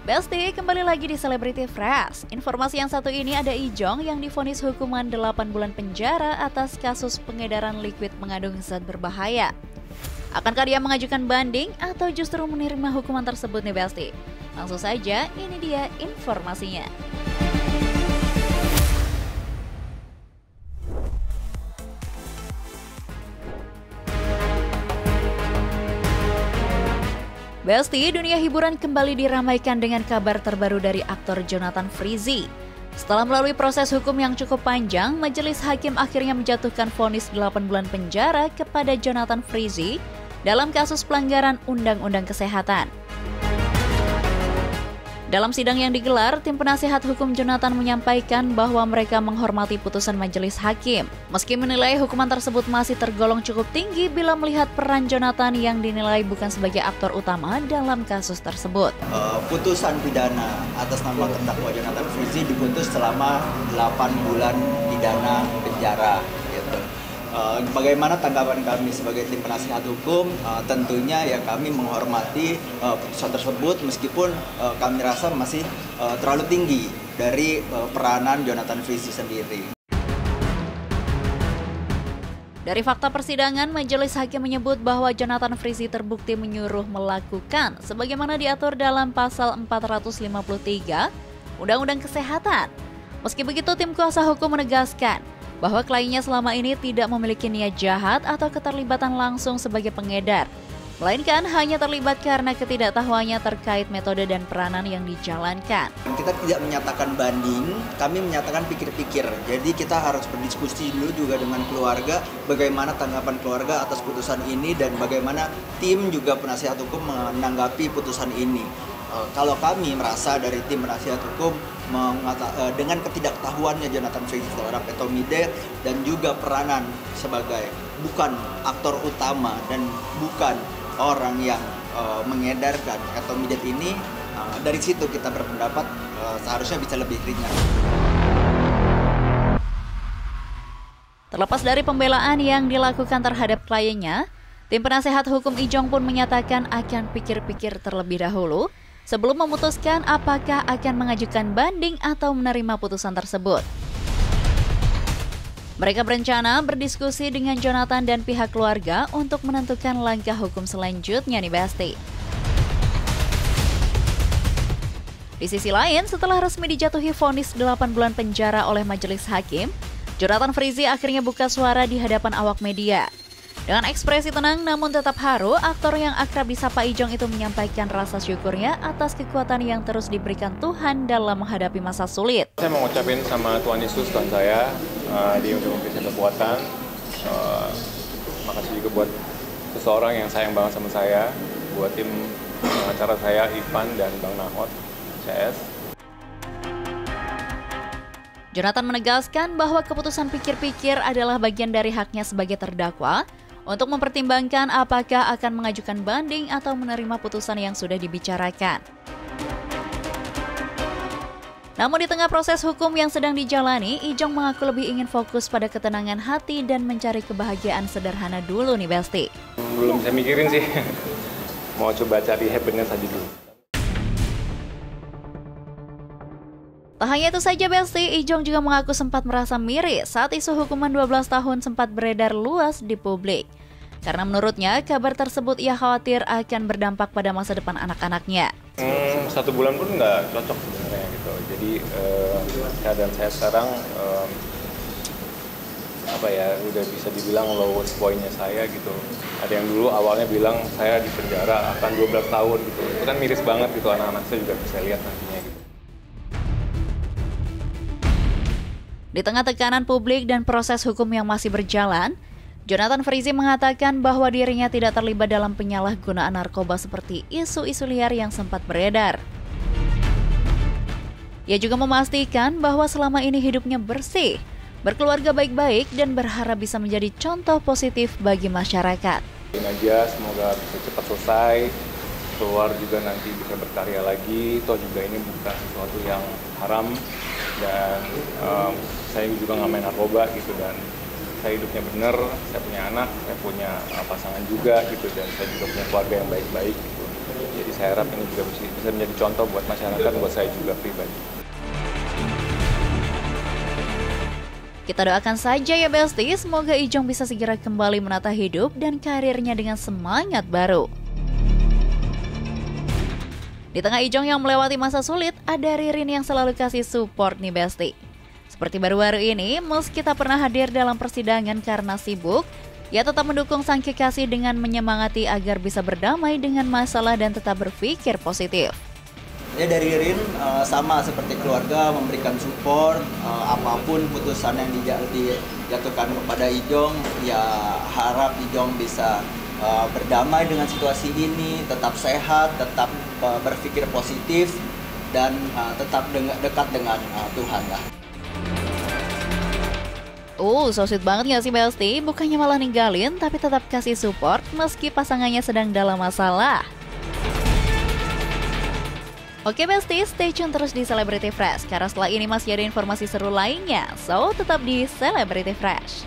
Besti, kembali lagi di Celebrity Fresh. Informasi yang satu ini ada Ijong yang divonis hukuman 8 bulan penjara atas kasus pengedaran liquid mengandung zat berbahaya. Akankah dia mengajukan banding atau justru menerima hukuman tersebut nih Besti? Langsung saja, ini dia informasinya. Besti, dunia hiburan kembali diramaikan dengan kabar terbaru dari aktor Jonathan Frizzy. Setelah melalui proses hukum yang cukup panjang, majelis hakim akhirnya menjatuhkan vonis 8 bulan penjara kepada Jonathan Frizzy dalam kasus pelanggaran Undang-Undang Kesehatan. Dalam sidang yang digelar, tim penasihat hukum Jonathan menyampaikan bahwa mereka menghormati putusan majelis hakim. Meski menilai hukuman tersebut masih tergolong cukup tinggi bila melihat peran Jonathan yang dinilai bukan sebagai aktor utama dalam kasus tersebut. Putusan pidana atas nama terdakwa Jonathan Frizzy diputus selama 8 bulan pidana penjara. Gitu. Bagaimana tanggapan kami sebagai tim penasihat hukum? Tentunya ya kami menghormati putusan tersebut meskipun kami rasa masih terlalu tinggi dari peranan Jonathan Frizzy sendiri. Dari fakta persidangan, majelis hakim menyebut bahwa Jonathan Frizzy terbukti menyuruh melakukan sebagaimana diatur dalam pasal 453 Undang-Undang Kesehatan. Meski begitu, tim kuasa hukum menegaskan bahwa kliennya selama ini tidak memiliki niat jahat atau keterlibatan langsung sebagai pengedar, melainkan hanya terlibat karena ketidaktahuannya terkait metode dan peranan yang dijalankan. Kita tidak menyatakan banding, kami menyatakan pikir-pikir. Jadi kita harus berdiskusi dulu juga dengan keluarga, bagaimana tanggapan keluarga atas putusan ini dan bagaimana tim juga penasihat hukum menanggapi putusan ini. Kalau kami merasa dari tim penasihat hukum dengan ketidaktahuannya Jonathan Frizzy seorang petomide dan juga peranan sebagai bukan aktor utama dan bukan orang yang mengedarkan petomide ini, dari situ kita berpendapat seharusnya bisa lebih ringan. Terlepas dari pembelaan yang dilakukan terhadap kliennya, tim penasehat hukum Ijong pun menyatakan akan pikir-pikir terlebih dahulu sebelum memutuskan apakah akan mengajukan banding atau menerima putusan tersebut. Mereka berencana berdiskusi dengan Jonathan dan pihak keluarga untuk menentukan langkah hukum selanjutnya nih Besti. Di sisi lain, setelah resmi dijatuhi vonis 8 bulan penjara oleh majelis hakim, Jonathan Frizzy akhirnya buka suara di hadapan awak media. Dengan ekspresi tenang namun tetap haru, aktor yang akrab disapa Ijong itu menyampaikan rasa syukurnya atas kekuatan yang terus diberikan Tuhan dalam menghadapi masa sulit. Saya mau ngucapin sama Tuhan Yesus, Tuhan saya, dia udah memberikan kekuatan. Makasih juga buat seseorang yang sayang banget sama saya, buat tim pengacara saya, Ivan dan Bang Nahot, CS. Jonathan menegaskan bahwa keputusan pikir-pikir adalah bagian dari haknya sebagai terdakwa untuk mempertimbangkan apakah akan mengajukan banding atau menerima putusan yang sudah dibicarakan. Namun di tengah proses hukum yang sedang dijalani, Ijong mengaku lebih ingin fokus pada ketenangan hati dan mencari kebahagiaan sederhana dulu nih Besti. Belum bisa mikirin sih, mau coba cari happiness aja dulu. Tak hanya itu saja Besti, Ijong juga mengaku sempat merasa miris saat isu hukuman 12 tahun sempat beredar luas di publik. Karena menurutnya, kabar tersebut ia khawatir akan berdampak pada masa depan anak-anaknya. 1 bulan pun nggak cocok sebenarnya gitu. Jadi keadaan saya sekarang udah bisa dibilang lowest point-nya saya gitu. Ada yang dulu awalnya bilang saya di penjara akan 12 tahun gitu. Itu kan miris banget gitu, anak-anak saya juga bisa lihat nantinya gitu. Di tengah tekanan publik dan proses hukum yang masih berjalan, Jonathan Frizzy mengatakan bahwa dirinya tidak terlibat dalam penyalahgunaan narkoba seperti isu-isu liar yang sempat beredar. Ia juga memastikan bahwa selama ini hidupnya bersih, berkeluarga baik-baik, dan berharap bisa menjadi contoh positif bagi masyarakat. Ini aja semoga bisa cepat selesai, keluar juga nanti bisa berkarya lagi, toh juga ini bukan sesuatu yang haram, dan saya juga nggak main narkoba gitu, dan saya hidupnya bener, saya punya anak, saya punya pasangan juga gitu, dan saya juga punya keluarga yang baik-baik gitu. Jadi saya harap ini juga bisa menjadi contoh buat masyarakat, buat saya juga pribadi. Kita doakan saja ya Besti, semoga Ijong bisa segera kembali menata hidup dan karirnya dengan semangat baru. Di tengah Ijong yang melewati masa sulit, ada Ririn yang selalu kasih support nih Besti. Seperti baru-baru ini, meski tak pernah hadir dalam persidangan karena sibuk, ia tetap mendukung sang kekasih dengan menyemangati agar bisa berdamai dengan masalah dan tetap berpikir positif. Ya dari Ririn sama seperti keluarga memberikan support, apapun putusan yang dijatuhkan kepada Ijong, ya harap Ijong bisa berdamai dengan situasi ini, tetap sehat, tetap berpikir positif, dan tetap dekat dengan Tuhan lah. So sweet banget gak sih Besti? Bukannya malah ninggalin, tapi tetap kasih support meski pasangannya sedang dalam masalah. Oke Besti, stay tune terus di Celebrity Fresh, karena setelah ini masih ada informasi seru lainnya. So, tetap di Celebrity Fresh.